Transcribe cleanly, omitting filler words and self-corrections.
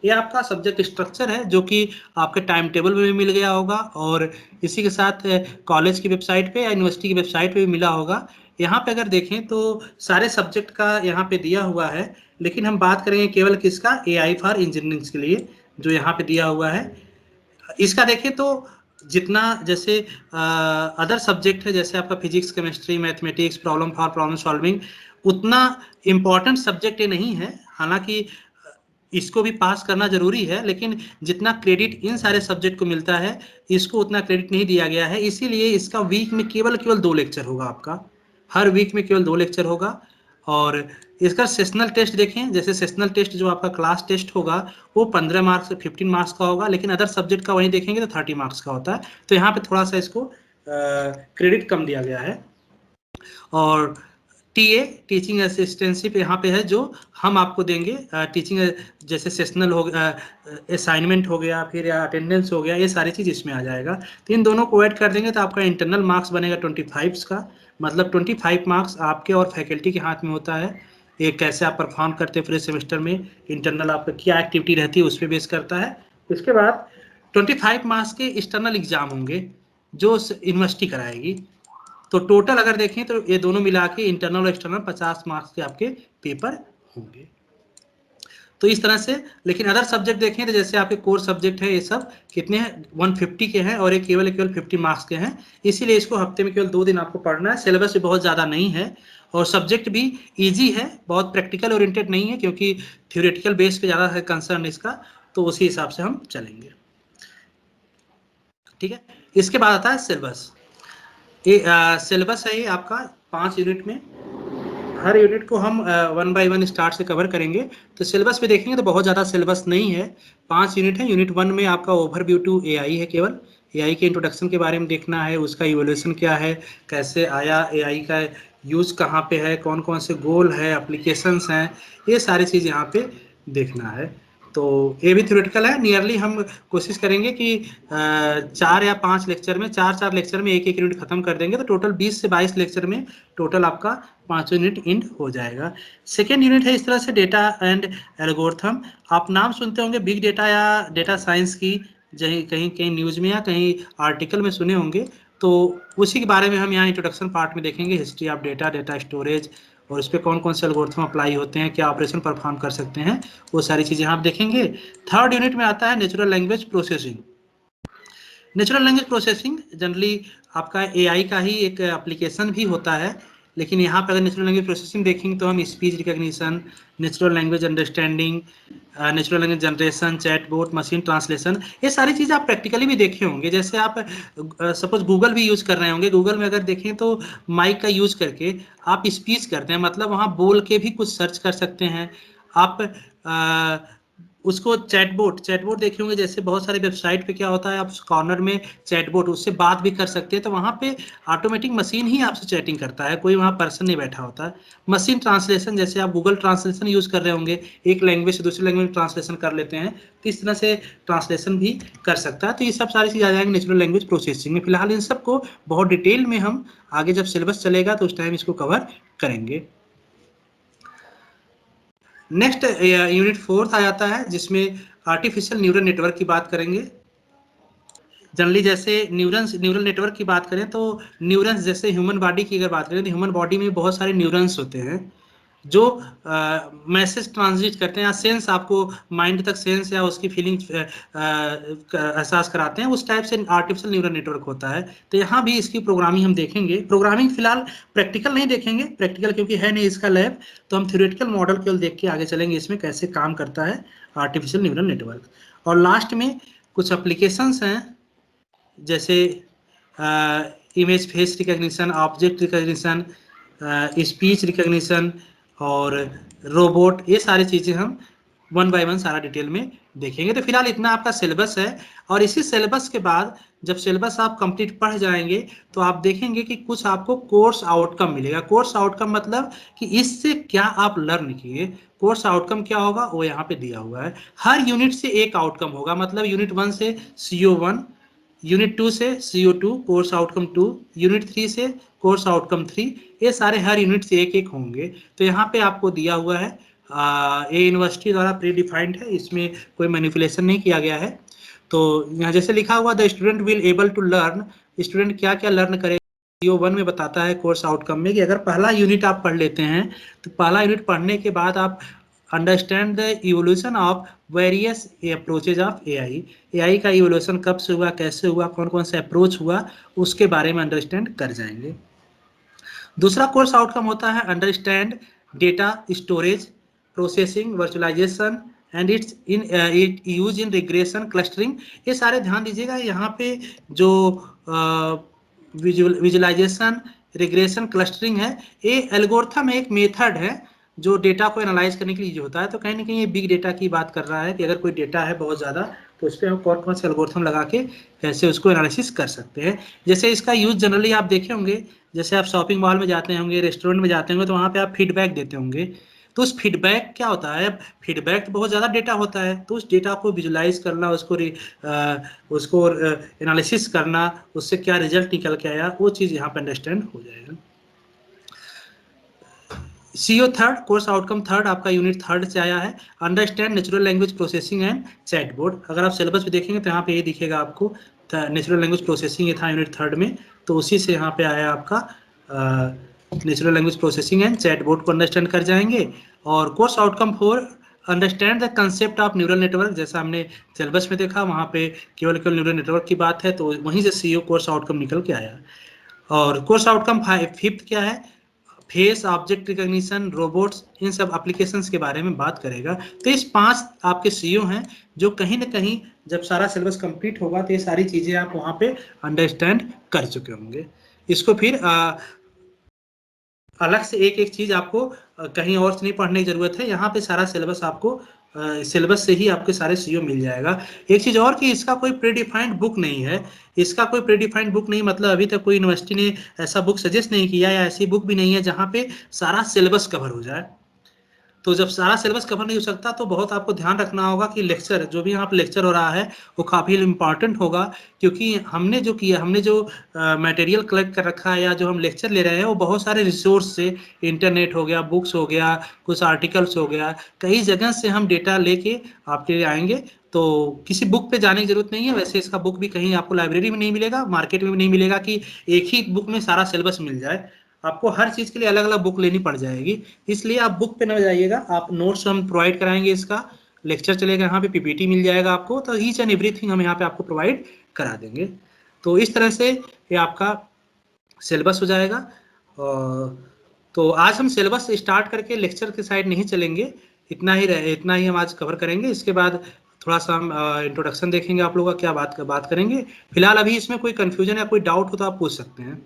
ये आपका subject structure है जो कि आपके टाइम टेबल में भी मिल गया होगा और इसी के साथ कॉलेज की वेबसाइट पे या यूनिवर्सिटी की वेबसाइट पे भी मिला होगा। यहाँ पे अगर देखें तो सारे सब्जेक्ट का यहाँ पे दिया हुआ है, लेकिन हम बात करेंगे केवल किसका, AI फॉर इंजीनियरिंग के लिए जो यहाँ पे दिया हुआ है। इसका देखें तो जितना जैसे अदर सब्जेक्ट है, जैसे आपका physics, chemistry, mathematics, problem solving, उतना इम्पॉर्टेंट सब्जेक्ट ये नहीं है। हालांकि इसको भी पास करना जरूरी है, लेकिन जितना क्रेडिट इन सारे सब्जेक्ट को मिलता है इसको उतना क्रेडिट नहीं दिया गया है। इसीलिए इसका वीक में केवल 2 लेक्चर होगा आपका, हर वीक में केवल 2 लेक्चर होगा। और इसका सेशनल टेस्ट देखें, जैसे सेशनल टेस्ट जो आपका क्लास टेस्ट होगा वो 15 मार्क्स 15 मार्क्स का होगा, लेकिन अदर सब्जेक्ट का वहीं देखेंगे तो 30 मार्क्स का होता है। तो यहाँ पे थोड़ा सा इसको क्रेडिट कम दिया गया है। और टीए टीचिंग असिस्टेंशिप यहाँ पे है जो हम आपको देंगे। टीचिंग जैसे सेशनल हो गया, असाइनमेंट हो गया, फिर या अटेंडेंस हो गया, ये सारी चीज़ इसमें आ जाएगा। तो इन दोनों को ऐड कर देंगे तो आपका इंटरनल मार्क्स बनेगा 25 का। मतलब 25 मार्क्स आपके और फैकल्टी के हाथ में होता है। ये कैसे आप परफॉर्म करते हैं पूरे सेमेस्टर में, इंटरनल आपका क्या एक्टिविटी रहती है उस पर बेस करता है। इसके बाद 25 मार्क्स के एक्सटर्नल एग्जाम होंगे जो यूनिवर्सिटी कराएगी। तो टोटल अगर देखें तो ये दोनों मिला के इंटरनल और एक्सटर्नल 50 मार्क्स के आपके पेपर होंगे। तो इस तरह से, लेकिन अदर सब्जेक्ट देखें तो जैसे आपके कोर सब्जेक्ट है ये सब कितने हैं, 150 के हैं और ये केवल 50 मार्क्स के हैं। इसीलिए इसको हफ्ते में केवल 2 दिन आपको पढ़ना है। सिलेबस भी बहुत ज़्यादा नहीं है और सब्जेक्ट भी ईजी है, बहुत प्रैक्टिकल ओरिएंटेड नहीं है, क्योंकि थ्योरेटिकल बेस पे ज़्यादा है कंसर्न इसका। तो उसी हिसाब से हम चलेंगे, ठीक है। इसके बाद आता है सिलेबस। ये सिलेबस है ये आपका 5 यूनिट में, हर यूनिट को हम 1 बाय 1 स्टार्ट से कवर करेंगे। तो सिलेबस पे देखेंगे तो बहुत ज़्यादा सिलेबस नहीं है, 5 यूनिट है। यूनिट 1 में आपका ओवरव्यू टू AI है, केवल AI के इंट्रोडक्शन के बारे में देखना है, उसका इवोल्यूशन क्या है, कैसे आया, AI का यूज़ कहाँ पे है, कौन कौन से गोल है, एप्लीकेशंस हैं, ये सारी चीज़ यहाँ पे देखना है। तो ये भी थ्योरेटिकल है। नियरली हम कोशिश करेंगे कि 4 या 5 लेक्चर में, 4 लेक्चर में एक यूनिट खत्म कर देंगे। तो टोटल 20 से 22 लेक्चर में टोटल आपका 5 यूनिट इंड हो जाएगा। सेकेंड यूनिट है इस तरह से डेटा एंड एल्गोरिथम। आप नाम सुनते होंगे बिग डेटा या डेटा साइंस की, कहीं कहीं कहीं न्यूज़ में या कहीं आर्टिकल में सुने होंगे। तो उसी के बारे में हम यहाँ इंट्रोडक्शन पार्ट में देखेंगे, history of data, data storage, और उस पर कौन कौन से एल्गोरिथम अप्लाई होते हैं, क्या ऑपरेशन परफॉर्म कर सकते हैं, वो सारी चीज़ें आप देखेंगे। थर्ड यूनिट में आता है natural language processing. Natural language processing generally आपका AI का ही एक एप्लीकेशन भी होता है, लेकिन यहाँ पर अगर नेचुरल लैंग्वेज प्रोसेसिंग देखेंगे तो हम speech recognition, natural language understanding, natural language generation, chatbot, machine translation, ये सारी चीज़ें आप प्रैक्टिकली भी देखे होंगे। जैसे आप सपोज गूगल भी यूज़ कर रहे होंगे, गूगल में अगर देखें तो माइक का यूज़ करके आप स्पीच करते हैं, मतलब वहाँ बोल के भी कुछ सर्च कर सकते हैं आप। उसको चैटबॉट देखे होंगे, जैसे बहुत सारे वेबसाइट पे क्या होता है, आप कॉर्नर में चैटबॉट, उससे बात भी कर सकते हैं। तो वहाँ पे ऑटोमेटिक मशीन ही आपसे चैटिंग करता है, कोई वहाँ पर्सन नहीं बैठा होता है। मशीन ट्रांसलेशन, जैसे आप गूगल ट्रांसलेशन यूज़ कर रहे होंगे, एक लैंग्वेज से दूसरी लैंग्वेज में ट्रांसलेशन कर लेते हैं, तो इस तरह से ट्रांसलेशन भी कर सकता है। तो ये सब सारी चीज़ आ जाएंगे नेचुरल लैंग्वेज प्रोसेसिंग में। फिलहाल इन सबको बहुत डिटेल में हम आगे जब सिलेबस चलेगा तो उस टाइम इसको कवर करेंगे। नेक्स्ट यूनिट 4 आ जाता है, जिसमें आर्टिफिशियल न्यूरल नेटवर्क की बात करेंगे। जनरली जैसे न्यूरल नेटवर्क की बात करें तो न्यूरन्स, जैसे ह्यूमन बॉडी की अगर बात करें तो ह्यूमन बॉडी में बहुत सारे न्यूरन्स होते हैं जो मैसेज ट्रांसमिट करते हैं या सेंस, आपको माइंड तक सेंस या उसकी फीलिंग एहसास कराते हैं। उस टाइप से आर्टिफिशियल न्यूरल नेटवर्क होता है। तो यहाँ भी इसकी प्रोग्रामिंग हम देखेंगे। प्रोग्रामिंग फिलहाल प्रैक्टिकल नहीं देखेंगे, प्रैक्टिकल क्योंकि है नहीं इसका लैब, तो हम थ्योरेटिकल मॉडल केवल देख के आगे चलेंगे इसमें कैसे काम करता है आर्टिफिशियल न्यूरल नेटवर्क। और लास्ट में कुछ एप्लीकेशंस हैं, जैसे image face recognition, object recognition, speech recognition और रोबोट, ये सारी चीज़ें हम 1 बाय 1 सारा डिटेल में देखेंगे। तो फिलहाल इतना आपका सिलेबस है। और इसी सिलेबस के बाद जब सिलेबस आप कंप्लीट पढ़ जाएंगे तो आप देखेंगे कि कुछ आपको कोर्स आउटकम मिलेगा। कोर्स आउटकम मतलब कि इससे क्या आप लर्न किए। कोर्स आउटकम क्या होगा वो यहाँ पे दिया हुआ है। हर यूनिट से एक आउटकम होगा, मतलब यूनिट 1 से CO1, यूनिट 2 से CO2 कोर्स आउटकम 2, यूनिट 3 से कोर्स आउटकम 3, ये सारे हर यूनिट से एक एक होंगे। तो यहाँ पे आपको दिया हुआ है ये यूनिवर्सिटी द्वारा प्री डिफाइंड है, इसमें कोई मैनिपुलेशन नहीं किया गया है। तो यहाँ जैसे लिखा हुआ the student will able to learn, student क्या क्या लर्न करेगा CO1 में बताता है कोर्स आउटकम में कि अगर पहला यूनिट आप पढ़ लेते हैं तो पहला यूनिट पढ़ने के बाद आप understand the evolution of various approaches of AI का इवोल्यूशन कब से हुआ, कैसे हुआ, कौन कौन सा अप्रोच हुआ, उसके बारे में अंडरस्टैंड कर जाएंगे। दूसरा कोर्स आउटकम होता है understand data storage, processing, virtualization and it's in it use in regression clustering. ये सारे ध्यान दीजिएगा, यहाँ पे जो विजुअलाइजेशन, रिग्रेशन, क्लस्टरिंग है, ये एल्गोरिथम एक मेथड है जो डेटा को एनालाइज करने के लिए यूज होता है। तो कहीं ना कहीं ये बिग डेटा की बात कर रहा है कि अगर कोई डेटा है बहुत ज़्यादा तो उस पर हम कौन कौन से एल्गोरिथम लगा के कैसे उसको एनालिसिस कर सकते हैं। जैसे इसका यूज जनरली आप देखे होंगे, जैसे आप शॉपिंग मॉल में जाते होंगे, रेस्टोरेंट में जाते होंगे, तो वहाँ पे आप फीडबैक देते होंगे। तो उस फीडबैक क्या होता है, फीडबैक तो बहुत ज़्यादा डेटा होता है, तो उस डेटा को विजुलाइज करना, उसको एनालिसिस करना, उससे क्या रिजल्ट निकल के आया, वो चीज़ यहाँ पे अंडरस्टैंड हो जाएगा। CO third, course outcome third, आपका यूनिट थर्ड से आया है, understand natural language processing and chatbot. अगर आप सिलेबस पे देखेंगे तो यहाँ पे ये दिखेगा आपको नेचुरल लैंग्वेज प्रोसेसिंग, ये था यूनिट थर्ड में, तो उसी से यहाँ पे आया आपका natural language processing and chatbot को अंडरस्टैंड कर जाएंगे। और course outcome four, understand the concept of neural network, जैसा हमने सिलेबस में देखा वहाँ पे केवल न्यूरल नेटवर्क की बात है, तो वहीं से CO कोर्स आउटकम निकल के आया। और कोर्स आउटकम फिफ्थ क्या है, फेस, ऑब्जेक्ट रिकॉग्निशन, रोबोट्स, इन सब एप्लीकेशंस के बारे में बात करेगा। तो इस 5 आपके CO हैं जो कहीं ना कहीं जब सारा सिलेबस कंप्लीट होगा तो ये सारी चीज़ें आप वहाँ पे अंडरस्टैंड कर चुके होंगे। इसको फिर अलग से एक एक चीज़ आपको कहीं और से नहीं पढ़ने की ज़रूरत है, यहाँ पे सारा सिलेबस आपको सिलेबस से ही आपके सारे CO मिल जाएगा। एक चीज़ और कि इसका कोई प्रीडिफाइंड बुक नहीं है, इसका कोई प्रीडिफाइंड बुक नहीं, मतलब अभी तक कोई यूनिवर्सिटी ने ऐसा बुक सजेस्ट नहीं किया या ऐसी बुक भी नहीं है जहाँ पे सारा सिलेबस कवर हो जाए। तो जब सारा सिलेबस कवर नहीं हो सकता तो बहुत आपको ध्यान रखना होगा कि लेक्चर, जो भी यहाँ पे लेक्चर हो रहा है वो काफ़ी इम्पॉर्टेंट होगा, क्योंकि हमने जो किया, हमने जो मटेरियल कलेक्ट कर रखा है या जो हम लेक्चर ले रहे हैं वो बहुत सारे रिसोर्स से, इंटरनेट हो गया, बुक्स हो गया, कुछ आर्टिकल्स हो गया, कई जगह से हम डेटा लेके आपके लिए आएंगे। तो किसी बुक पे जाने की जरूरत नहीं है। वैसे इसका बुक भी कहीं आपको लाइब्रेरी में नहीं मिलेगा, मार्केट में भी नहीं मिलेगा कि एक ही बुक में सारा सिलेबस मिल जाए, आपको हर चीज़ के लिए अलग अलग बुक लेनी पड़ जाएगी। इसलिए आप बुक पे न जाइएगा, आप नोट्स हम प्रोवाइड कराएंगे, इसका लेक्चर चलेगा, यहाँ पे PPT मिल जाएगा आपको, तो ईच एंड एवरीथिंग हम यहाँ पे आपको प्रोवाइड करा देंगे। तो इस तरह से ये आपका सिलेबस हो जाएगा। तो आज हम सिलेबस स्टार्ट करके लेक्चर के साइड नहीं चलेंगे, इतना ही हम आज कवर करेंगे। इसके बाद थोड़ा सा हम इंट्रोडक्शन देखेंगे, आप लोगों का क्या बात करेंगे। फिलहाल अभी इसमें कोई कन्फ्यूजन या कोई डाउट हो तो आप पूछ सकते हैं।